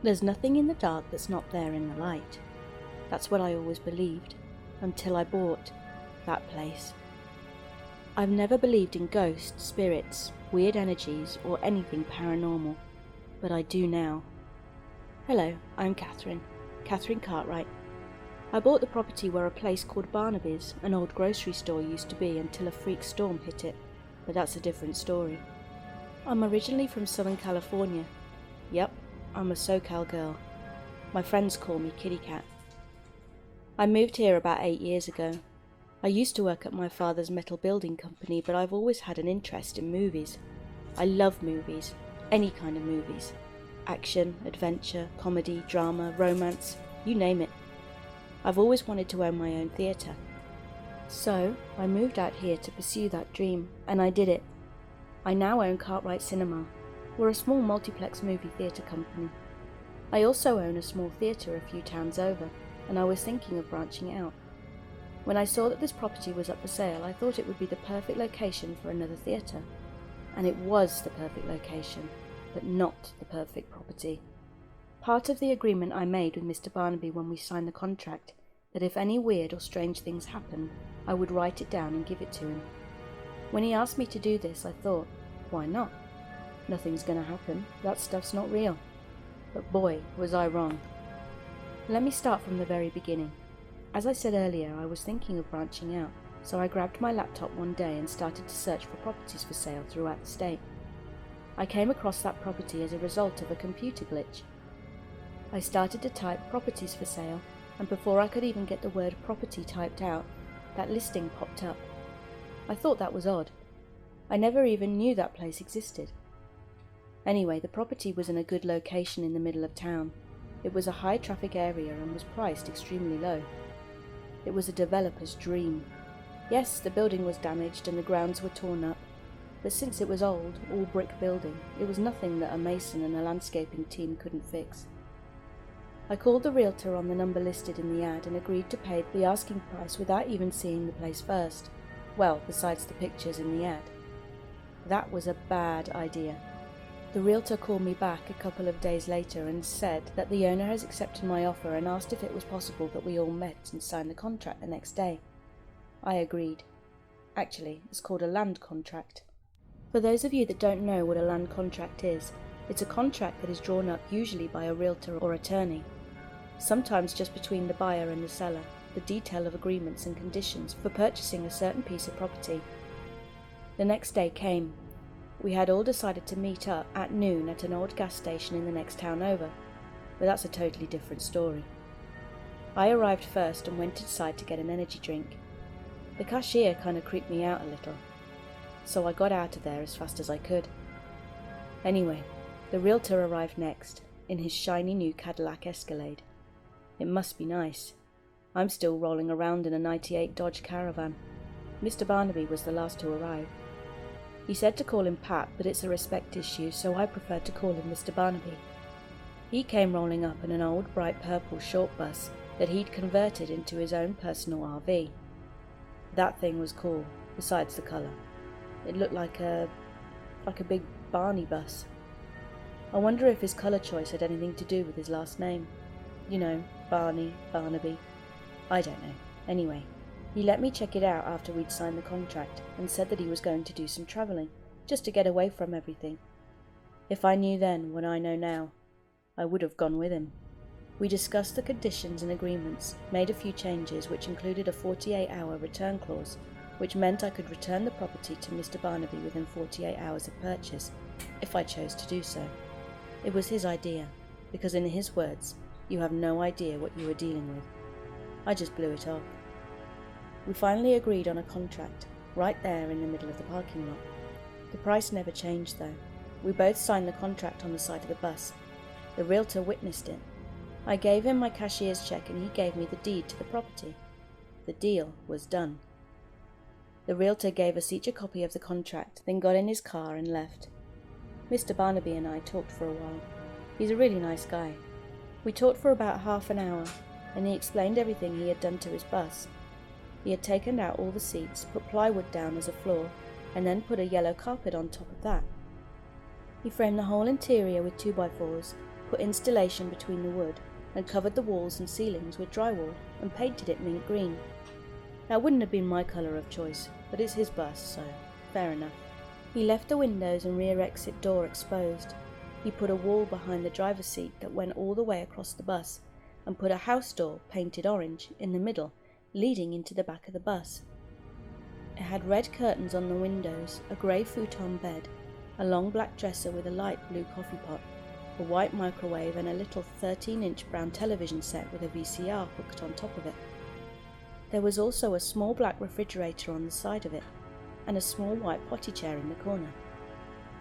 There's nothing in the dark that's not there in the light. That's what I always believed, until I bought that place. I've never believed in ghosts, spirits, weird energies, or anything paranormal, but I do now. Hello, I'm Catherine Cartwright. I bought the property where a place called Barnaby's, an old grocery store, used to be until a freak storm hit it, but that's a different story. I'm originally from Southern California. Yep, I'm a SoCal girl. My friends call me Kitty Cat. I moved here about 8 years ago. I used to work at my father's metal building company, but I've always had an interest in movies. I love movies, any kind of movies. Action, adventure, comedy, drama, romance, you name it. I've always wanted to own my own theatre. So, I moved out here to pursue that dream, and I did it. I now own Cartwright Cinema. We're a small multiplex movie theatre company. I also own a small theatre a few towns over, and I was thinking of branching out. When I saw that this property was up for sale, I thought it would be the perfect location for another theatre. And it was the perfect location, but not the perfect property. Part of the agreement I made with Mr. Barnaby when we signed the contract, that if any weird or strange things happened, I would write it down and give it to him. When he asked me to do this, I thought, why not? Nothing's gonna happen, that stuff's not real. But boy, was I wrong. Let me start from the very beginning. As I said earlier, I was thinking of branching out, so I grabbed my laptop one day and started to search for properties for sale throughout the state. I came across that property as a result of a computer glitch. I started to type properties for sale, and before I could even get the word property typed out, that listing popped up. I thought that was odd. I never even knew that place existed. Anyway, the property was in a good location in the middle of town. It was a high traffic area and was priced extremely low. It was a developer's dream. Yes, the building was damaged and the grounds were torn up, but since it was old, all brick building, it was nothing that a mason and a landscaping team couldn't fix. I called the realtor on the number listed in the ad and agreed to pay the asking price without even seeing the place first. Well, besides the pictures in the ad. That was a bad idea. The realtor called me back a couple of days later and said that the owner has accepted my offer and asked if it was possible that we all met and signed the contract the next day. I agreed. Actually, it's called a land contract. For those of you that don't know what a land contract is, it's a contract that is drawn up usually by a realtor or attorney, sometimes just between the buyer and the seller, the detail of agreements and conditions for purchasing a certain piece of property. The next day came. We had all decided to meet up at noon at an old gas station in the next town over, but that's a totally different story. I arrived first and went inside to get an energy drink. The cashier kind of creeped me out a little, so I got out of there as fast as I could. Anyway, the realtor arrived next, in his shiny new Cadillac Escalade. It must be nice. I'm still rolling around in a '98 Dodge Caravan. Mr. Barnaby was the last to arrive. He said to call him Pat, but it's a respect issue, so I preferred to call him Mr. Barnaby. He came rolling up in an old bright purple short bus that he'd converted into his own personal RV. That thing was cool, besides the colour. It looked like a big Barney bus. I wonder if his colour choice had anything to do with his last name. You know, Barney, Barnaby. I don't know. Anyway, he let me check it out after we'd signed the contract and said that he was going to do some travelling, just to get away from everything. If I knew then what I know now, I would have gone with him. We discussed the conditions and agreements, made a few changes which included a 48-hour return clause, which meant I could return the property to Mr. Barnaby within 48 hours of purchase, if I chose to do so. It was his idea, because in his words, you have no idea what you are dealing with. I just blew it off. We finally agreed on a contract, right there in the middle of the parking lot. The price never changed though. We both signed the contract on the side of the bus. The realtor witnessed it. I gave him my cashier's check and he gave me the deed to the property. The deal was done. The realtor gave us each a copy of the contract, then got in his car and left. Mr. Barnaby and I talked for a while. He's a really nice guy. We talked for about half an hour, and he explained everything he had done to his bus. He had taken out all the seats, put plywood down as a floor, and then put a yellow carpet on top of that. He framed the whole interior with 2x4s, put insulation between the wood, and covered the walls and ceilings with drywall and painted it mint green. That wouldn't have been my colour of choice, but it's his bus, so fair enough. He left the windows and rear exit door exposed. He put a wall behind the driver's seat that went all the way across the bus, and put a house door, painted orange, in the middle, leading into the back of the bus. It had red curtains on the windows, a grey futon bed, a long black dresser with a light blue coffee pot, a white microwave, and a little 13-inch brown television set with a VCR hooked on top of it. There was also a small black refrigerator on the side of it, and a small white potty chair in the corner.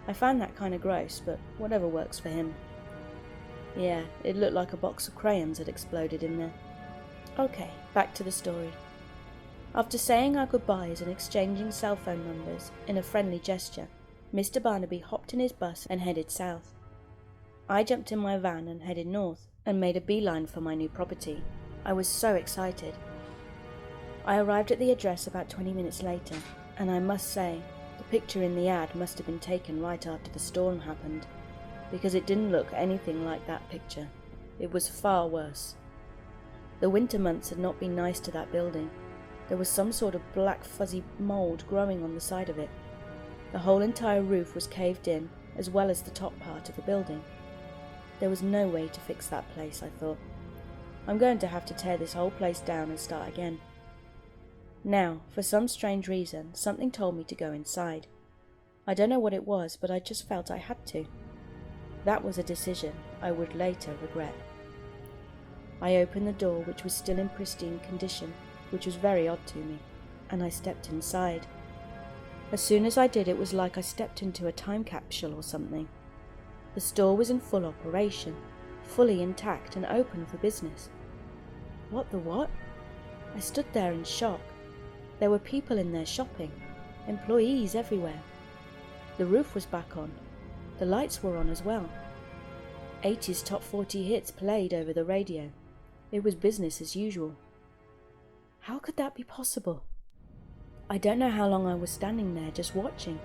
I found that kind of gross, but whatever works for him. Yeah, it looked like a box of crayons had exploded in there. Okay, back to the story. After saying our goodbyes and exchanging cell phone numbers in a friendly gesture, Mr. Barnaby hopped in his bus and headed south. I jumped in my van and headed north, and made a beeline for my new property. I was so excited. I arrived at the address about 20 minutes later, and I must say, the picture in the ad must have been taken right after the storm happened, because it didn't look anything like that picture. It was far worse. The winter months had not been nice to that building. There was some sort of black fuzzy mould growing on the side of it. The whole entire roof was caved in, as well as the top part of the building. There was no way to fix that place, I thought. I'm going to have to tear this whole place down and start again. Now, for some strange reason, something told me to go inside. I don't know what it was, but I just felt I had to. That was a decision I would later regret. I opened the door, which was still in pristine condition, which was very odd to me, and I stepped inside. As soon as I did, it was like I stepped into a time capsule or something. The store was in full operation, fully intact and open for business. What the what? I stood there in shock. There were people in there shopping, employees everywhere. The roof was back on. The lights were on as well. 80's top 40 hits played over the radio. It was business as usual. How could that be possible? I don't know how long I was standing there just watching.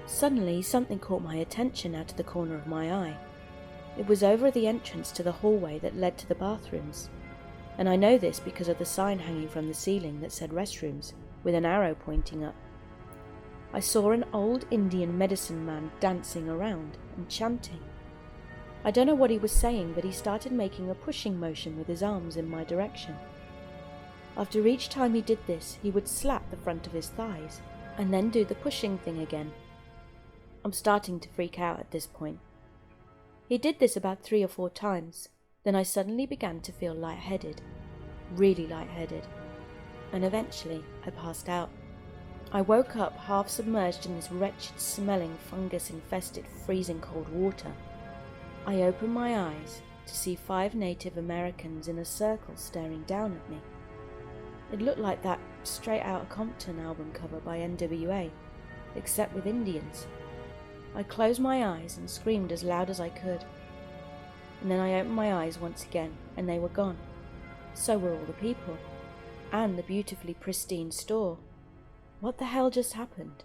Suddenly, something caught my attention out of the corner of my eye. It was over the entrance to the hallway that led to the bathrooms, and I know this because of the sign hanging from the ceiling that said restrooms, with an arrow pointing up. I saw an old Indian medicine man dancing around and chanting. I don't know what he was saying, but he started making a pushing motion with his arms in my direction. After each time he did this, he would slap the front of his thighs, and then do the pushing thing again. I'm starting to freak out at this point. He did this about 3 or 4 times, then I suddenly began to feel lightheaded, really lightheaded, and eventually I passed out. I woke up half submerged in this wretched smelling fungus-infested freezing cold water. I opened my eyes to see 5 Native Americans in a circle staring down at me. It looked like that Straight Outta Compton album cover by NWA, except with Indians. I closed my eyes and screamed as loud as I could. And then I opened my eyes once again, and they were gone. So were all the people, and the beautifully pristine store. What the hell just happened?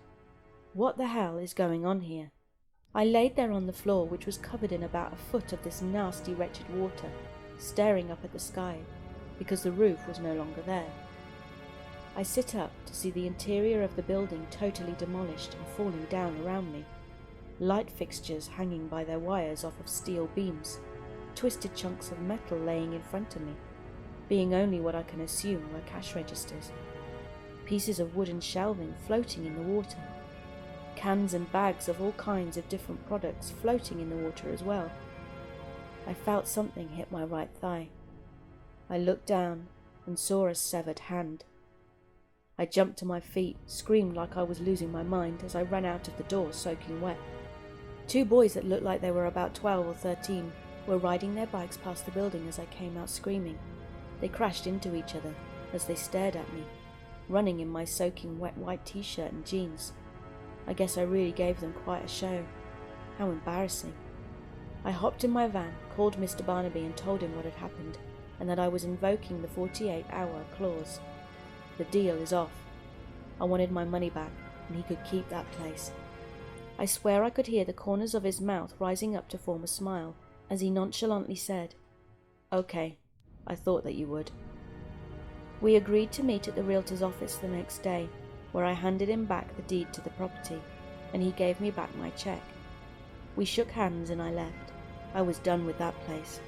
What the hell is going on here? I laid there on the floor, which was covered in about a foot of this nasty, wretched water, staring up at the sky, because the roof was no longer there. I sit up to see the interior of the building totally demolished and falling down around me. Light fixtures hanging by their wires off of steel beams, twisted chunks of metal laying in front of me, being only what I can assume were cash registers. Pieces of wooden shelving floating in the water. Cans and bags of all kinds of different products floating in the water as well. I felt something hit my right thigh. I looked down and saw a severed hand. I jumped to my feet, screamed like I was losing my mind as I ran out of the door soaking wet. 2 boys that looked like they were about 12 or 13 were riding their bikes past the building as I came out screaming. They crashed into each other as they stared at me, running in my soaking wet white t-shirt and jeans. I guess I really gave them quite a show. How embarrassing. I hopped in my van, called Mr. Barnaby and told him what had happened, and that I was invoking the 48-hour clause. The deal is off. I wanted my money back, and he could keep that place. I swear I could hear the corners of his mouth rising up to form a smile as he nonchalantly said, "Okay, I thought that you would." We agreed to meet at the realtor's office the next day, where I handed him back the deed to the property, and he gave me back my check. We shook hands and I left. I was done with that place.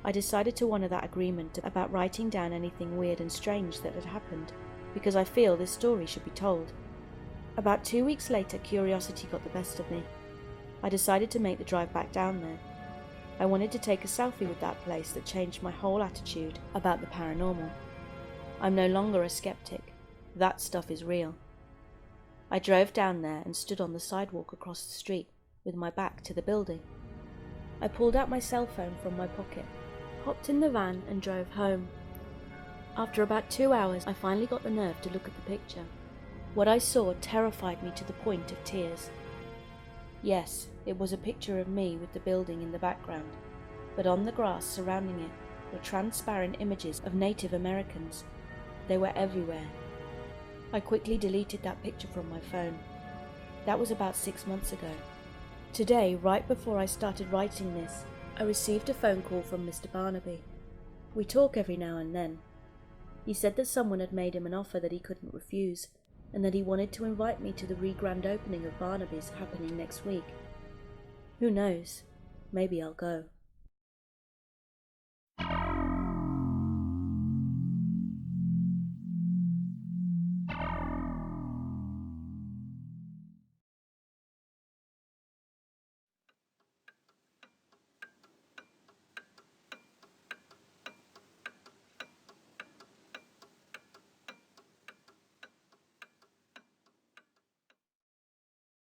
I decided to honour that agreement about writing down anything weird and strange that had happened, because I feel this story should be told. About 2 weeks later, curiosity got the best of me. I decided to make the drive back down there. I wanted to take a selfie with that place that changed my whole attitude about the paranormal. I'm no longer a skeptic. That stuff is real. I drove down there and stood on the sidewalk across the street with my back to the building. I pulled out my cell phone from my pocket, hopped in the van and drove home. After about 2 hours, I finally got the nerve to look at the picture. What I saw terrified me to the point of tears. Yes, it was a picture of me with the building in the background, but on the grass surrounding it were transparent images of Native Americans. They were everywhere. I quickly deleted that picture from my phone. That was about 6 months ago. Today, right before I started writing this, I received a phone call from Mr. Barnaby. We talk every now and then. He said that someone had made him an offer that he couldn't refuse, and that he wanted to invite me to the re-grand opening of Barnaby's happening next week. Who knows? Maybe I'll go.